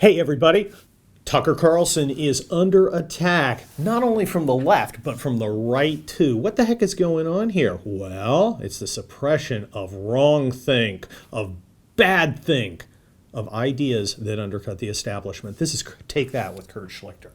Hey, everybody. Tucker Carlson is under attack, not only from the left, but from the right, too. What the heck is going on here? Well, it's the suppression of wrong think, of bad think, of ideas that undercut the establishment. This is Take That with Kurt Schlichter.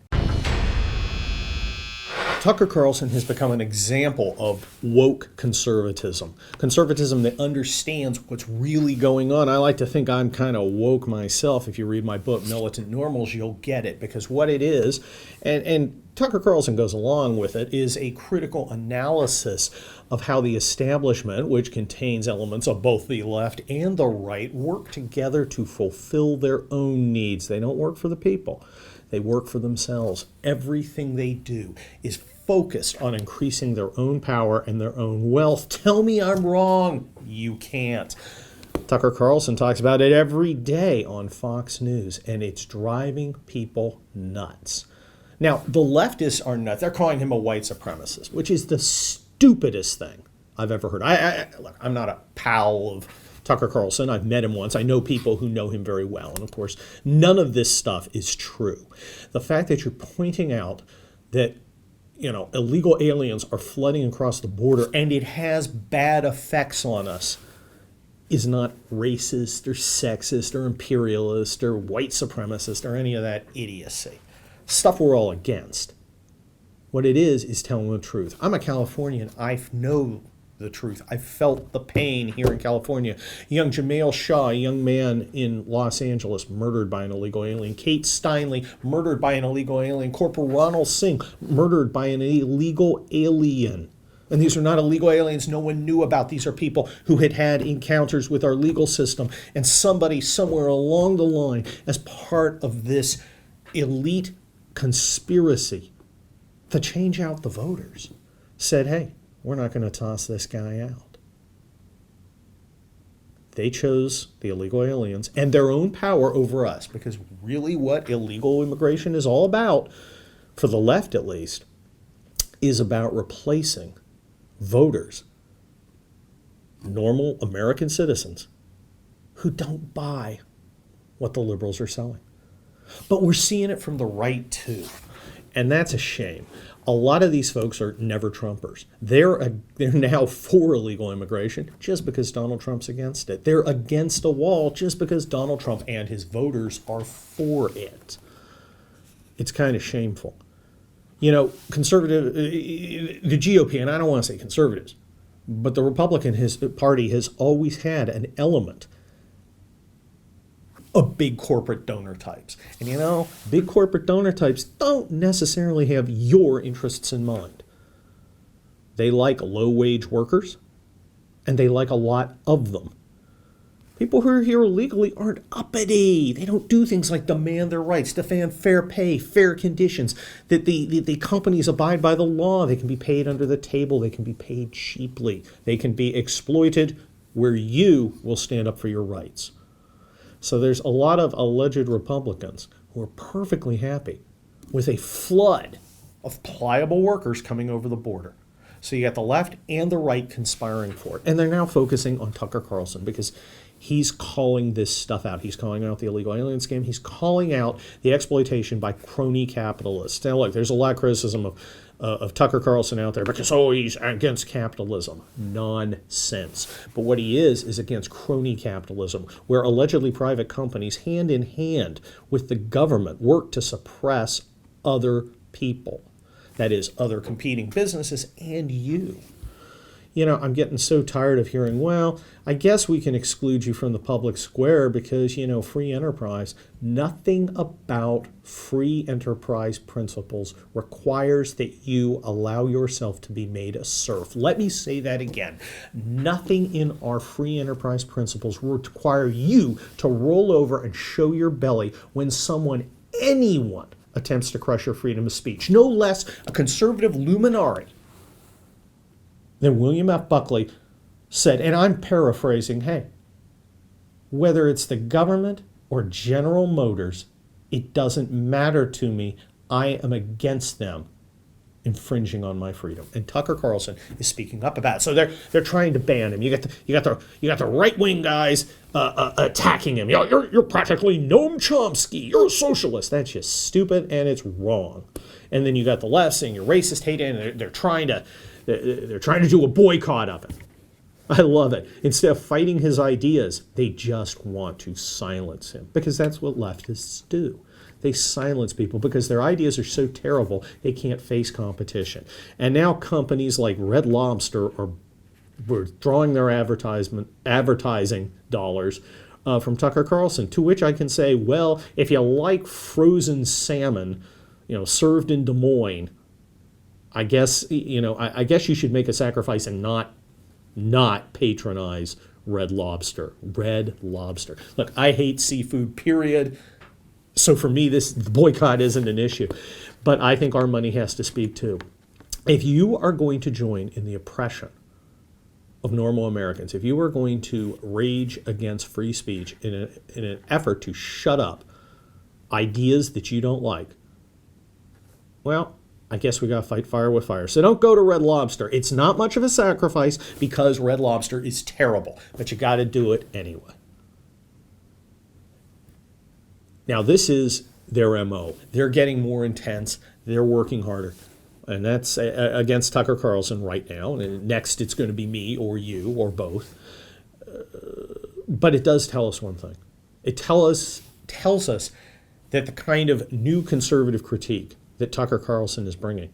Tucker Carlson has become an example of woke conservatism. Conservatism that understands what's really going on. I like to think I'm kind of woke myself. If you read my book, Militant Normals, you'll get it. Because what it is, and Tucker Carlson goes along with it, is a critical analysis of how the establishment, which contains elements of both the left and the right, work together to fulfill their own needs. They don't work for the people. They work for themselves. Everything they do is focused on increasing their own power and their own wealth. Tell me I'm wrong. You can't. Tucker Carlson talks about it every day on Fox News, and it's driving people nuts. Now, the leftists are nuts. They're calling him a white supremacist, which is the stupidest thing I've ever heard. Look, I'm not a pal of Tucker Carlson. I've met him once. I know people who know him very well. And of course, none of this stuff is true. The fact that you're pointing out that illegal aliens are flooding across the border and it has bad effects on us is not racist or sexist or imperialist or white supremacist or any of that idiocy. Stuff we're all against. What it is telling the truth. I'm a Californian. I know the truth. I felt the pain here in California. Young Jamail Shaw, a young man in Los Angeles, murdered by an illegal alien. Kate Steinle, murdered by an illegal alien. Corporal Ronald Singh, murdered by an illegal alien. And these are not illegal aliens no one knew about. These are people who had had encounters with our legal system. And somebody somewhere along the line, as part of this elite conspiracy to change out the voters, said, hey, we're not going to toss this guy out. They chose the illegal aliens and their own power over us, because really what illegal immigration is all about, for the left at least, is about replacing voters, normal American citizens, who don't buy what the liberals are selling. But we're seeing it from the right too, and that's a shame. A lot of these folks are never Trumpers. They're now for illegal immigration just because Donald Trump's against it. They're against a wall just because Donald Trump and his voters are for it. It's kind of shameful. Conservative, the GOP, and I don't want to say conservatives, but the Republican Party has always had an element of big corporate donor types. And big corporate donor types don't necessarily have your interests in mind. They like low-wage workers, and they like a lot of them. People who are here illegally aren't uppity. They don't do things like demand their rights, demand fair pay, fair conditions, that the companies abide by the law. They can be paid under the table. They can be paid cheaply. They can be exploited where you will stand up for your rights. So there's a lot of alleged Republicans who are perfectly happy with a flood of pliable workers coming over the border. So you got the left and the right conspiring for it. And they're now focusing on Tucker Carlson because he's calling this stuff out. He's calling out the illegal alien scam. He's calling out the exploitation by crony capitalists. Now, look, there's a lot of criticism of Tucker Carlson out there because, he's against capitalism. Nonsense. But what he is against crony capitalism, where allegedly private companies, hand in hand with the government, work to suppress other people. That is, other competing businesses and you. I'm getting so tired of hearing, well, I guess we can exclude you from the public square because, free enterprise. Nothing about free enterprise principles requires that you allow yourself to be made a serf. Let me say that again. Nothing in our free enterprise principles require you to roll over and show your belly when anyone attempts to crush your freedom of speech. No less a conservative luminary than William F. Buckley said, and I'm paraphrasing, hey, whether it's the government or General Motors, it doesn't matter to me. I am against them. infringing on my freedom. And Tucker Carlson is speaking up about it. So they're trying to ban him. You got the right wing guys attacking him. You're practically Noam Chomsky. You're a socialist. That's just stupid and it's wrong. And then you got the left saying you're racist, hate, and they're trying to do a boycott of it. I love it. Instead of fighting his ideas, they just want to silence him because that's what leftists do. They silence people because their ideas are so terrible they can't face competition. And now companies like Red Lobster are withdrawing their advertising dollars from Tucker Carlson, to which I can say, well, if you like frozen salmon, served in Des Moines, I guess you should make a sacrifice and not patronize Red Lobster. Red Lobster. Look, I hate seafood, period. So for me, the boycott isn't an issue. But I think our money has to speak too. If you are going to join in the oppression of normal Americans, if you are going to rage against free speech in an effort to shut up ideas that you don't like, well, I guess we got to fight fire with fire. So don't go to Red Lobster. It's not much of a sacrifice because Red Lobster is terrible, but you got to do it anyway. Now, this is their MO. They're getting more intense. They're working harder. And that's against Tucker Carlson right now. And next, it's going to be me or you or both. But it does tell us one thing. It tells us that the kind of new conservative critique that Tucker Carlson is bringing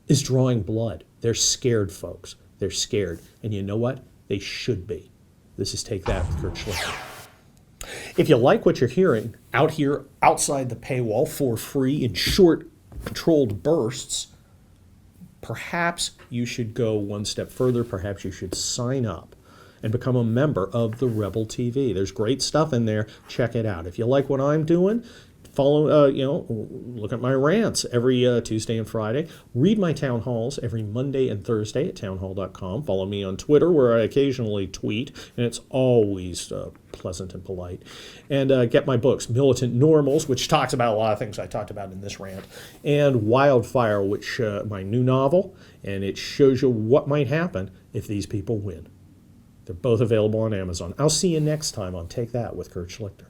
is drawing blood. They're scared, folks. They're scared. And you know what? They should be. This is Take That with Kurt Schlichter. If you like what you're hearing out here outside the paywall for free in short, controlled bursts, perhaps you should go one step further. Perhaps you should sign up and become a member of the Rebel TV. There's great stuff in there. Check it out. If you like what I'm doing, follow, look at my rants every Tuesday and Friday. Read my town halls every Monday and Thursday at townhall.com. Follow me on Twitter, where I occasionally tweet, and it's always pleasant and polite. And get my books, Militant Normals, which talks about a lot of things I talked about in this rant, and Wildfire, which my new novel, and it shows you what might happen if these people win. They're both available on Amazon. I'll see you next time on Take That with Kurt Schlichter.